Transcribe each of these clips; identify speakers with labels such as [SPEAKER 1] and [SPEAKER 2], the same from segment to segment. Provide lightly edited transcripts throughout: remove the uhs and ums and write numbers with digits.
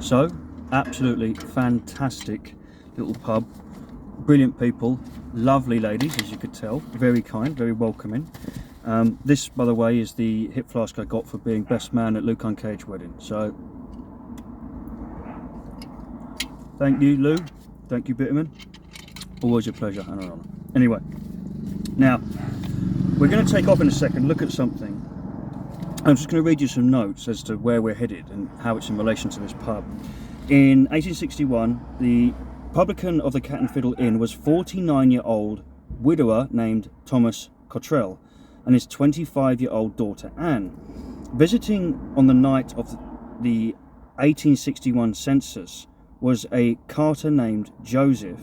[SPEAKER 1] So, absolutely fantastic little pub. Brilliant people, lovely ladies, as you could tell, very kind, very welcoming. This, by the way, is the hip flask I got for being best man at Luke Uncage's wedding. So, thank you, Lou. Thank you, Bitterman. Always a pleasure and an honour. Anyway, now we're going to take off in a second, look at something. I'm just going to read you some notes as to where we're headed and how it's in relation to this pub. In 1861, the publican of the Cat and Fiddle Inn was 49-year-old widower named Thomas Cottrell and his 25-year-old daughter Anne. Visiting on the night of the 1861 census was a carter named Joseph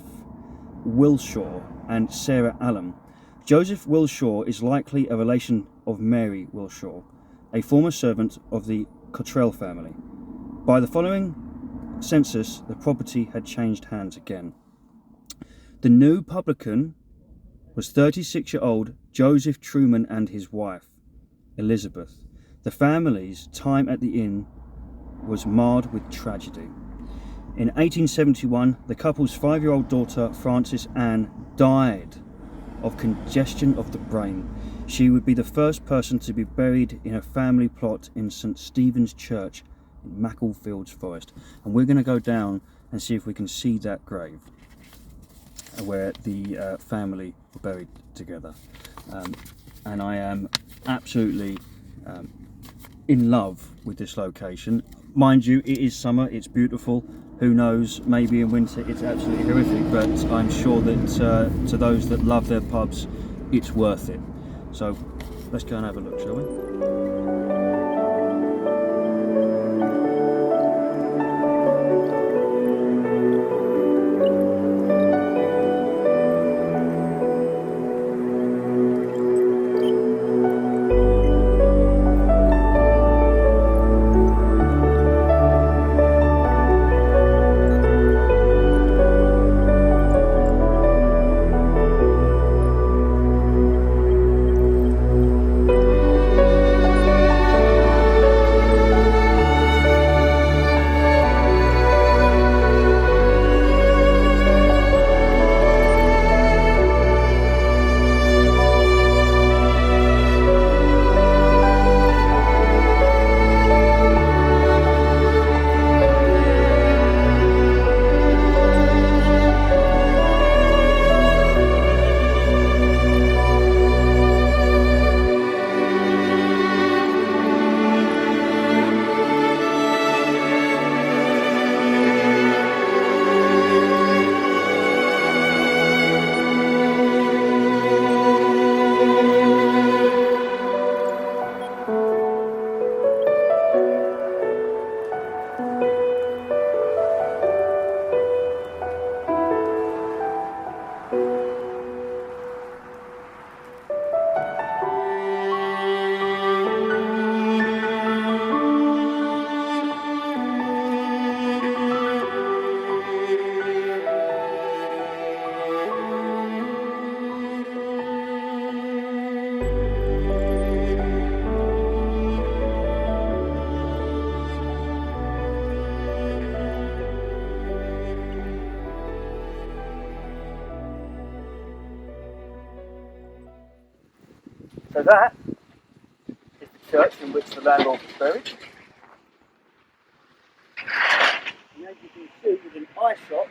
[SPEAKER 1] Wilshaw and Sarah Allen. Joseph Wilshaw is likely a relation of Mary Wilshaw, a former servant of the Cottrell family. By the following census, the property had changed hands again. The new publican was 36-year-old Joseph Truman and his wife, Elizabeth. The family's time at the inn was marred with tragedy. In 1871, the couple's 5-year-old daughter, Frances Anne, died of congestion of the brain. She would be the first person to be buried in a family plot in St. Stephen's Church in Macclesfield Forest. And we're going to go down and see if we can see that grave where the family were buried together. And I am absolutely in love with this location. Mind you, it is summer, it's beautiful. Who knows, maybe in winter it's absolutely horrific, but I'm sure that to those that love their pubs, it's worth it. So let's go and have a look, shall we? So that is the church in which the landlord was buried. And as you can see, with an eye shot,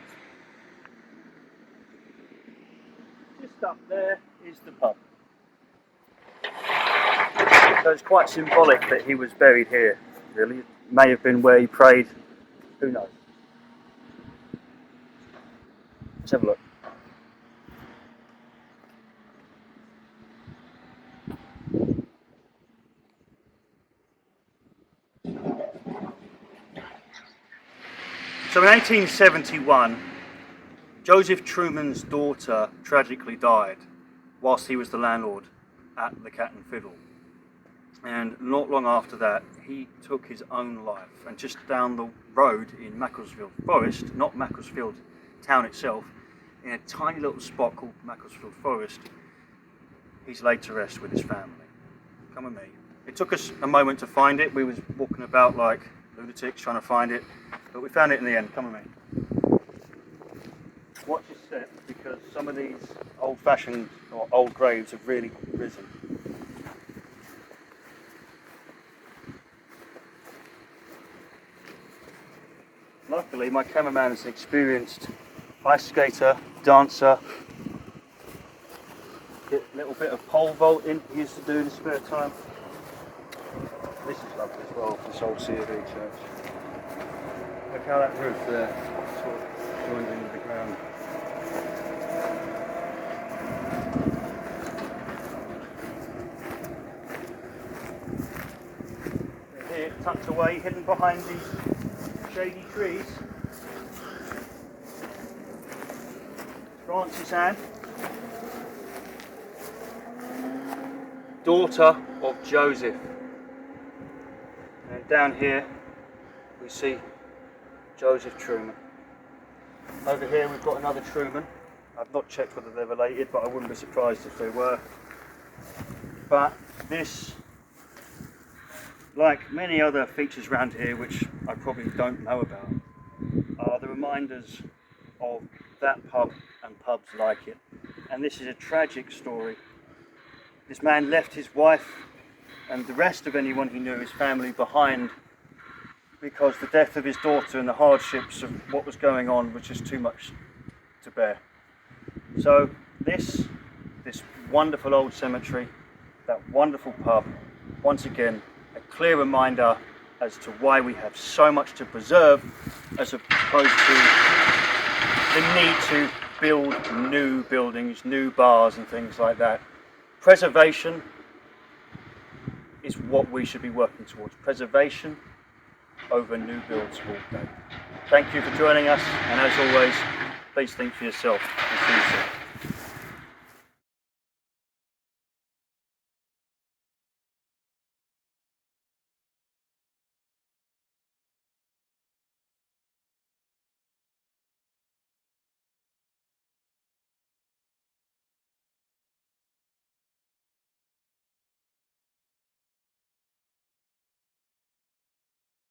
[SPEAKER 1] just up there is the pub. So it's quite symbolic that he was buried here, really. It may have been where he prayed, who knows. Let's have a look. So in 1871, Joseph Truman's daughter tragically died whilst he was the landlord at the Cat and Fiddle. And not long after that, he took his own life. And just down the road in Macclesfield Forest, not Macclesfield town itself, in a tiny little spot called Macclesfield Forest, he's laid to rest with his family. Come with me. It took us a moment to find it. We was walking about like lunatics trying to find it. But we found it in the end. Come with me. Watch your step, because some of these old-fashioned or old graves have really risen. Luckily, my cameraman is an experienced ice skater, dancer. Get a little bit of pole vaulting he used to do in his spare time. This is lovely as well, this old C of E church. Look how that roof there sort of joined into the ground. Here, tucked away, hidden behind these shady trees. Frances Anne, daughter of Joseph. And down here we see Joseph Truman. Over here we've got another Truman. I've not checked whether they're related, but I wouldn't be surprised if they were. But this, like many other features around here which I probably don't know about, are the reminders of that pub and pubs like it. And this is a tragic story. This man left his wife and the rest of anyone he knew, his family, behind because the death of his daughter and the hardships of what was going on was just too much to bear. So this wonderful old cemetery, that wonderful pub, once again a clear reminder as to why we have so much to preserve, as opposed to the need to build new buildings, new bars and things like that. Preservation is what we should be working towards. Preservation over new builds all day. Thank you for joining us, and as always, please think for yourself and see you soon.